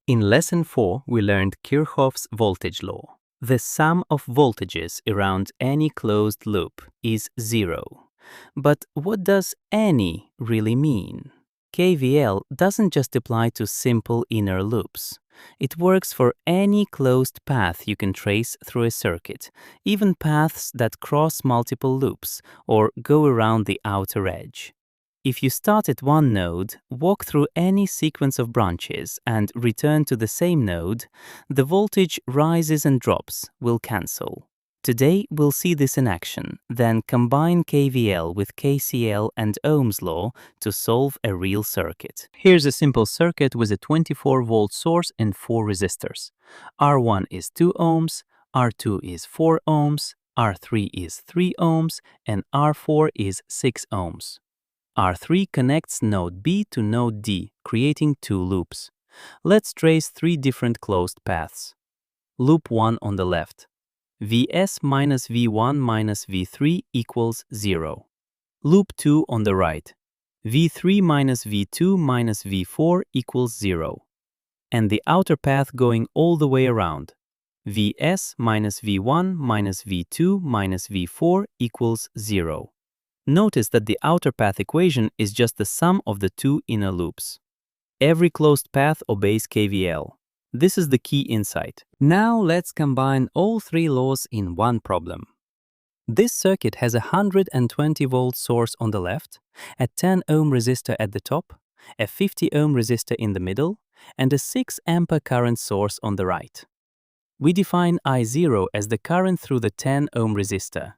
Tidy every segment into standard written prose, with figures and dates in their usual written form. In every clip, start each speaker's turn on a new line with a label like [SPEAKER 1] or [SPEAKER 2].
[SPEAKER 1] In Lesson 4, we learned Kirchhoff's voltage law. The sum of voltages around any closed loop is zero. But what does any really mean? KVL doesn't just apply to simple inner loops. It works for any closed path you can trace through a circuit, even paths that cross multiple loops or go around the outer edge. If you start at one node, walk through any sequence of branches, and return to the same node, the voltage rises and drops will cancel. Today, we'll see this in action, then combine KVL with KCL and Ohm's law to solve a real circuit. Here's a simple circuit with a 24-volt source and 4 resistors. R1 is 2 ohms, R2 is 4 ohms, R3 is 3 ohms, and R4 is 6 ohms. R3 connects node B to node D, creating 2 loops. Let's trace 3 different closed paths. Loop 1 on the left. Vs minus V1 minus V3 equals 0. Loop 2 on the right. V3 minus V2 minus V4 equals 0. And the outer path going all the way around. Vs minus V1 minus V2 minus V4 equals 0. Notice that the outer path equation is just the sum of the 2 inner loops. Every closed path obeys KVL. This is the key insight. Now let's combine all 3 laws in one problem. This circuit has a 120-volt source on the left, a 10-ohm resistor at the top, a 50-ohm resistor in the middle, and a 6-ampere current source on the right. We define I0 as the current through the 10-ohm resistor,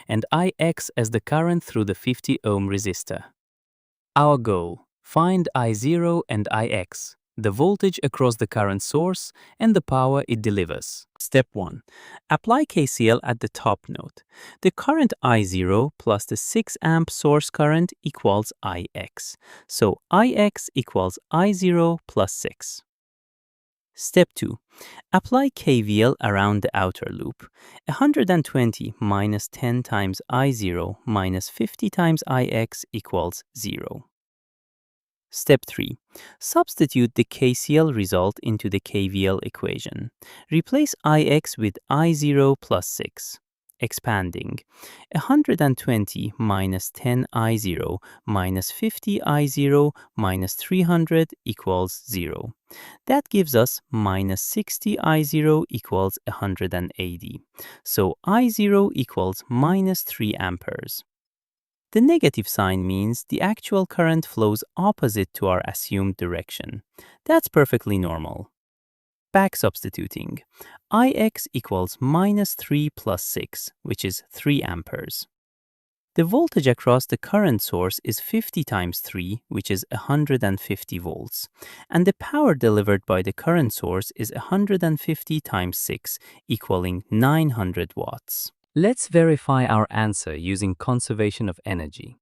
[SPEAKER 1] and Ix as the current through the 50-ohm resistor. Our goal: find I0 and Ix, the voltage across the current source and the power it delivers. Step 1. Apply KCL at the top node. The current I0 plus the 6-amp source current equals Ix. So Ix equals I0 plus 6. Step 2. Apply KVL around the outer loop. 120 minus 10 times I0 minus 50 times Ix equals 0. Step 3. Substitute the KCL result into the KVL equation. Replace Ix with I0 plus 6. Expanding. 120 minus 10 I0 minus 50 I0 minus 300 equals 0. That gives us minus 60 I0 equals 180. So I0 equals minus 3 amperes. The negative sign means the actual current flows opposite to our assumed direction. That's perfectly normal. Back substituting. Ix equals minus 3 plus 6, which is 3 amperes. The voltage across the current source is 50 times 3, which is 150 volts. And the power delivered by the current source is 150 times 6, equaling 900 watts. Let's verify our answer using conservation of energy.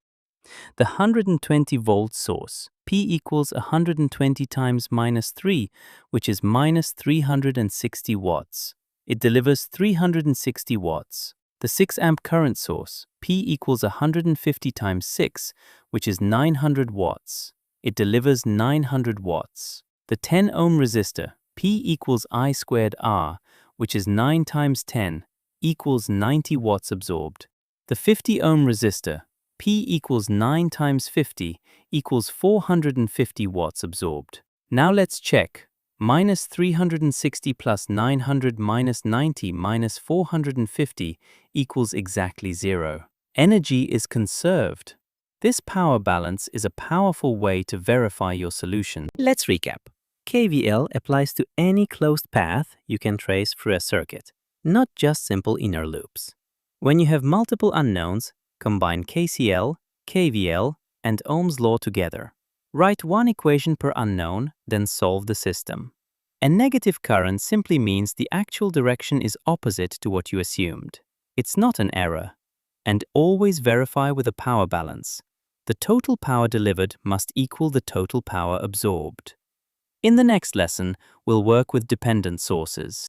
[SPEAKER 1] The 120-volt source, P equals 120 times minus 3, which is minus 360 watts. It delivers 360 watts. The 6-amp current source, P equals 150 times 6, which is 900 watts. It delivers 900 watts. The 10-ohm resistor, P equals I squared R, which is 9 times 10, equals 90 watts absorbed. The 50-ohm resistor, P equals 9 times 50, equals 450 watts absorbed. Now let's check. Minus 360 plus 900 minus 90 minus 450 equals exactly 0. Energy is conserved. This power balance is a powerful way to verify your solution. Let's recap. KVL applies to any closed path you can trace through a circuit, not just simple inner loops. When you have multiple unknowns, combine KCL, KVL, and Ohm's law together. Write one equation per unknown, then solve the system. A negative current simply means the actual direction is opposite to what you assumed. It's not an error. And always verify with a power balance. The total power delivered must equal the total power absorbed. In the next lesson, we'll work with dependent sources.